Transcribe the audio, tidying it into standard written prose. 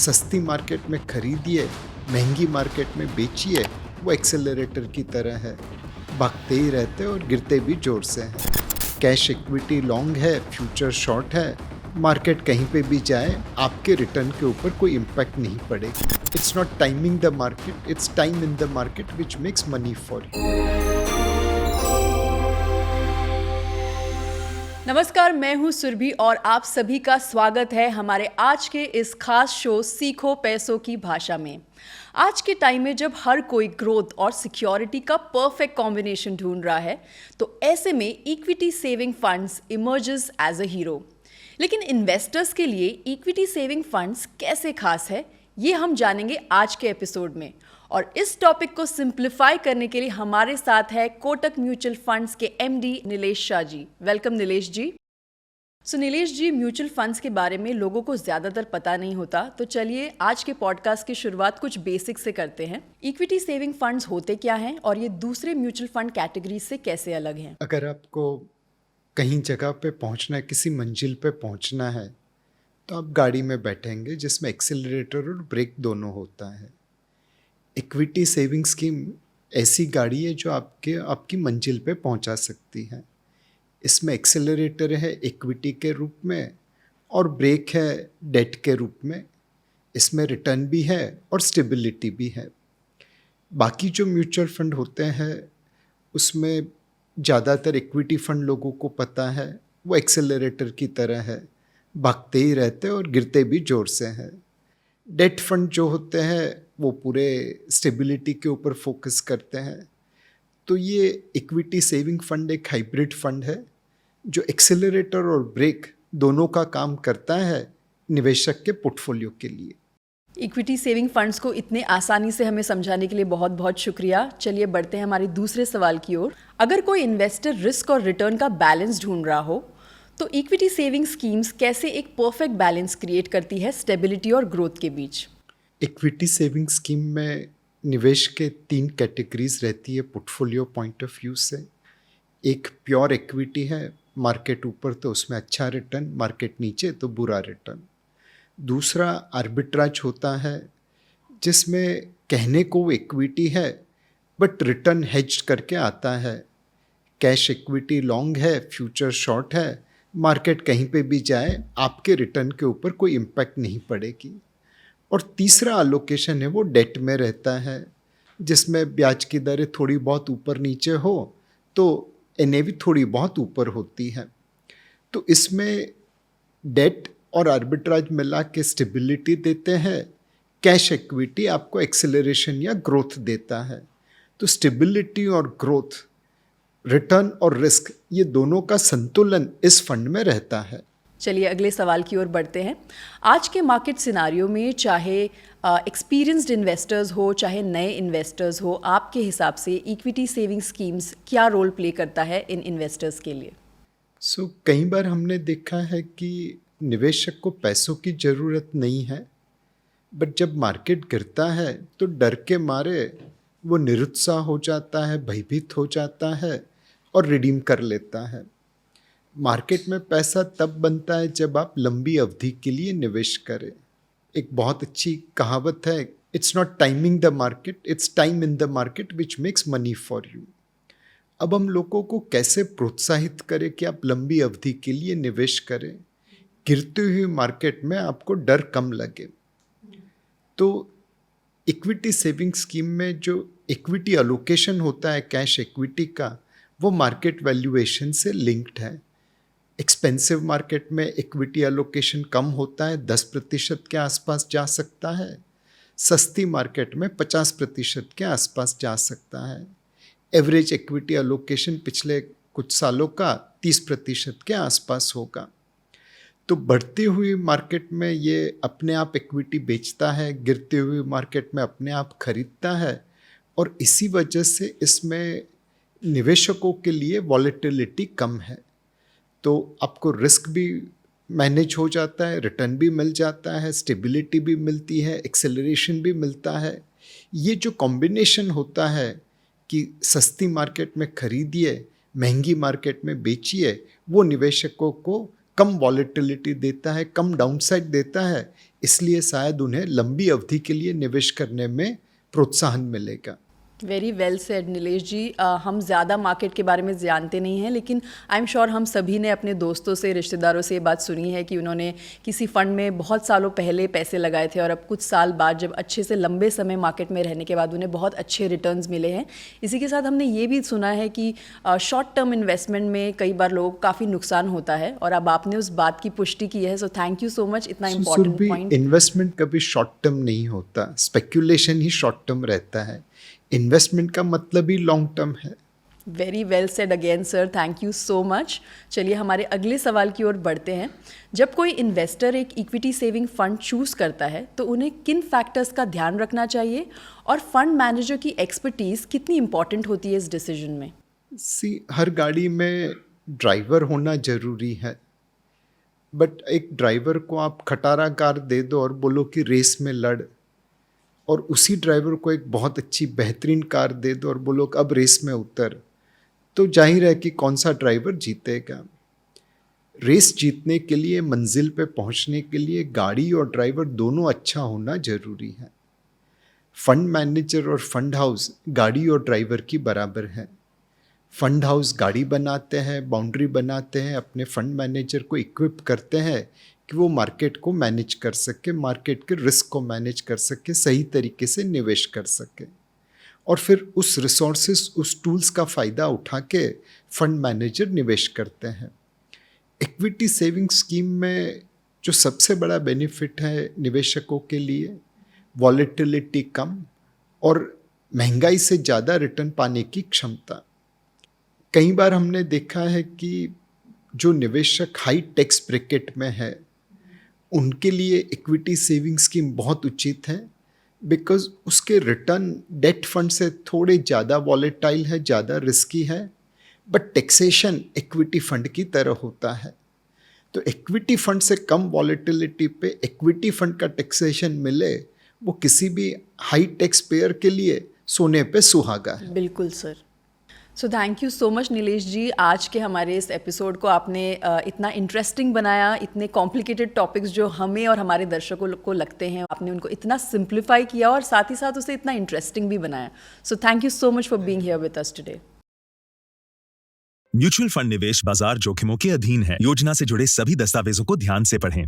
सस्ती मार्केट में खरीदिए, महंगी मार्केट में बेचिए, वो एक्सेलरेटर की तरह है। भागते ही रहते और गिरते भी ज़ोर से हैं। कैश इक्विटी लॉन्ग है, फ्यूचर शॉर्ट है। मार्केट कहीं पे भी जाए, आपके रिटर्न के ऊपर कोई इम्पैक्ट नहीं पड़ेगी। It's not timing the market, it's time in the market which makes money for you. नमस्कार, मैं हूं सुरभि और आप सभी का स्वागत है हमारे आज के इस खास शो सीखो पैसों की भाषा में। आज के टाइम में जब हर कोई ग्रोथ और सिक्योरिटी का परफेक्ट कॉम्बिनेशन ढूंढ रहा है, तो ऐसे में equity saving funds emerges as a hero. लेकिन इन्वेस्टर्स के लिए इक्विटी सेविंग फंड्स कैसे खास है, ये हम जानेंगे आज के एपिसोड में। और इस टॉपिक को सिंप्लीफाई करने के लिए हमारे साथ है कोटक म्यूचुअल फंड्स के एमडी नीलेश शाह जी। वेलकम नीलेश जी। नीलेश जी, म्यूचुअल फंड्स के बारे में लोगों को ज़्यादातर पता नहीं होता, तो चलिए आज के पॉडकास्ट की शुरुआत कुछ बेसिक से करते हैं। इक्विटी सेविंग फंड्स होते क्या हैं और ये दूसरे म्यूचुअल फंड कैटेगरी से कैसे अलग हैं? अगर आपको कहीं जगह पे पहुंचना है, किसी मंजिल पे पहुंचना है, तो आप गाड़ी में बैठेंगे जिसमें एक्सीलरेटर और ब्रेक दोनों होता है। इक्विटी सेविंग स्कीम ऐसी गाड़ी है जो आपकी मंजिल पे पहुंचा सकती है। इसमें एक्सेलरेटर है इक्विटी के रूप में और ब्रेक है डेट के रूप में। इसमें रिटर्न भी है और स्टेबिलिटी भी है। बाकी जो म्यूचुअल फंड होते हैं उसमें ज़्यादातर इक्विटी फंड लोगों को पता है, वो एक्सेलरेटर की तरह है, भागते ही रहते और गिरते भी ज़ोर से हैं। डेट फंड जो होते हैं वो पूरे स्टेबिलिटी के ऊपर फोकस करते हैं। तो ये इक्विटी सेविंग फंड एक हाइब्रिड फंड है जो एक्सेलरेटर और ब्रेक दोनों का काम करता है निवेशक के पोर्टफोलियो के लिए। इक्विटी सेविंग फंड्स को इतने आसानी से हमें समझाने के लिए बहुत बहुत शुक्रिया। चलिए बढ़ते हैं हमारे दूसरे सवाल की ओर। अगर कोई इन्वेस्टर रिस्क और रिटर्न का बैलेंस ढूंढ रहा हो, तो इक्विटी सेविंग स्कीम्स कैसे एक परफेक्ट बैलेंस क्रिएट करती है स्टेबिलिटी और ग्रोथ के बीच? इक्विटी सेविंग स्कीम में निवेश के 3 कैटेगरीज रहती है पोर्टफोलियो पॉइंट ऑफ व्यू से। एक प्योर इक्विटी है, मार्केट ऊपर तो उसमें अच्छा रिटर्न, मार्केट नीचे तो बुरा रिटर्न। दूसरा आर्बिट्राज होता है जिसमें कहने को वो इक्विटी है बट रिटर्न हेज्ड करके आता है। कैश इक्विटी लॉन्ग है, फ्यूचर शॉर्ट है। मार्केट कहीं पे भी जाए, आपके रिटर्न के ऊपर कोई इम्पैक्ट नहीं पड़ेगी। और तीसरा अलोकेशन है वो डेट में रहता है, जिसमें ब्याज की दरें थोड़ी बहुत ऊपर नीचे हो तो एनएवी थोड़ी बहुत ऊपर होती है। तो इसमें डेट और आर्बिट्राज मिला के स्टेबिलिटी देते हैं। कैश इक्विटी आपको एक्सेलरेशन या ग्रोथ देता है। तो स्टेबिलिटी और ग्रोथ, रिटर्न और रिस्क, ये दोनों का संतुलन इस फंड में रहता है। चलिए अगले सवाल की ओर बढ़ते हैं। आज के मार्केट सिनारियो में चाहे एक्सपीरियंस्ड इन्वेस्टर्स हो चाहे नए इन्वेस्टर्स हो, आपके हिसाब से इक्विटी सेविंग स्कीम्स क्या रोल प्ले करता है इन इन्वेस्टर्स के लिए? कई बार हमने देखा है कि निवेशक को पैसों की ज़रूरत नहीं है, बट जब मार्केट गिरता है तो डर के मारे वो निरुत्साह हो जाता है, भयभीत हो जाता है और रिडीम कर लेता है। मार्केट में पैसा तब बनता है जब आप लंबी अवधि के लिए निवेश करें। एक बहुत अच्छी कहावत है, it's not timing the market, it's time in the market which makes money for you. अब हम लोगों को कैसे प्रोत्साहित करें कि आप लंबी अवधि के लिए निवेश करें, गिरती हुई मार्केट में आपको डर कम लगे। तो इक्विटी सेविंग स्कीम में जो इक्विटी अलोकेशन होता है कैश इक्विटी का, वो मार्केट वैल्यूएशन से लिंक्ड है। एक्सपेंसिव मार्केट में इक्विटी अलोकेशन कम होता है, 10% के आसपास जा सकता है। सस्ती मार्केट में 50% के आसपास जा सकता है। एवरेज इक्विटी अलोकेशन पिछले कुछ सालों का 30% के आसपास होगा। तो बढ़ती हुई मार्केट में ये अपने आप इक्विटी बेचता है, गिरती हुई मार्केट में अपने आप खरीदता है, और इसी वजह से इसमें निवेशकों के लिए वॉलेटिलिटी कम है। तो आपको रिस्क भी मैनेज हो जाता है, रिटर्न भी मिल जाता है, स्टेबिलिटी भी मिलती है, एक्सेलरेशन भी मिलता है। ये जो कॉम्बिनेशन होता है कि सस्ती मार्केट में खरीदिए, महंगी मार्केट में बेचिए, वो निवेशकों को कम वॉलेटिलिटी देता है, कम डाउनसाइड देता है। इसलिए शायद उन्हें लंबी अवधि के लिए निवेश करने में प्रोत्साहन मिलेगा। वेरी वेल सेड नीलेश जी। हम ज़्यादा मार्केट के बारे में जानते नहीं हैं, लेकिन आई एम श्योर हम सभी ने अपने दोस्तों से, रिश्तेदारों से ये बात सुनी है कि उन्होंने किसी फंड में बहुत सालों पहले पैसे लगाए थे और अब कुछ साल बाद जब अच्छे से लंबे समय मार्केट में रहने के बाद उन्हें बहुत अच्छे रिटर्न्स मिले हैं। इसी के साथ हमने ये भी सुना है कि शॉर्ट टर्म इन्वेस्टमेंट में कई बार लोगों को काफ़ी नुकसान होता है, और अब आपने उस बात की पुष्टि की है। सो थैंक यू सो मच, इतना इम्पोर्टेंट पॉइंट। इन्वेस्टमेंट कभी शॉर्ट टर्म नहीं होता, स्पेक्यूलेशन ही शॉर्ट टर्म रहता है। इन्वेस्टमेंट का मतलब ही लॉन्ग टर्म है। Very well said again sir, thank you so much. चलिए हमारे अगले सवाल की ओर बढ़ते हैं। जब कोई इन्वेस्टर एक इक्विटी सेविंग फंड चूज़ करता है तो उन्हें किन फैक्टर्स का ध्यान रखना चाहिए, और फंड मैनेजर की एक्सपर्टीज़ कितनी इंपॉर्टेंट होती है इस डिसीजन में? हर गाड़ी में ड्राइवर होना ज़रूरी है, बट एक ड्राइवर को आप खटारा कार दे दो और बोलो कि रेस में लड़, और उसी ड्राइवर को एक बहुत अच्छी बेहतरीन कार दे दो और बोलो अब रेस में उतर, तो जाहिर है कि कौन सा ड्राइवर जीतेगा। रेस जीतने के लिए, मंजिल पे पहुंचने के लिए गाड़ी और ड्राइवर दोनों अच्छा होना जरूरी है। फंड मैनेजर और फंड हाउस गाड़ी और ड्राइवर की बराबर है। फंड हाउस गाड़ी बनाते हैं, बाउंड्री बनाते हैं, अपने फंड मैनेजर को इक्विप करते हैं कि वो मार्केट को मैनेज कर सके, मार्केट के रिस्क को मैनेज कर सके, सही तरीके से निवेश कर सके, और फिर उस रिसोर्सेस, उस टूल्स का फ़ायदा उठा के फंड मैनेजर निवेश करते हैं। इक्विटी सेविंग स्कीम में जो सबसे बड़ा बेनिफिट है निवेशकों के लिए, वॉलेटिलिटी कम और महंगाई से ज़्यादा रिटर्न पाने की क्षमता। कई बार हमने देखा है कि जो निवेशक हाई टैक्स ब्रैकेट में है उनके लिए इक्विटी सेविंग स्कीम बहुत उचित है, बिकॉज उसके रिटर्न डेट फंड से थोड़े ज़्यादा वॉलेटाइल है, ज़्यादा रिस्की है, बट टैक्सेशन इक्विटी फंड की तरह होता है। तो इक्विटी फंड से कम वॉलेटिलिटी पे इक्विटी फंड का टैक्सेशन मिले, वो किसी भी हाई टैक्स पेयर के लिए सोने पे सुहागा है। बिल्कुल sir. So thank you so much Nilesh ji. आज के हमारे इस एपिसोड को आपने इतना इंटरेस्टिंग बनाया। इतने कॉम्प्लिकेटेड टॉपिक्स जो हमें और हमारे दर्शकों को लगते हैं, आपने उनको इतना सिंप्लीफाई किया और साथ ही साथ उसे इतना इंटरेस्टिंग भी बनाया। सो thank you so much for being here with us today. Mutual fund निवेश बाजार जोखिमों के अधीन है। योजना से जुड़े सभी दस्तावेजों को ध्यान से पढ़ें।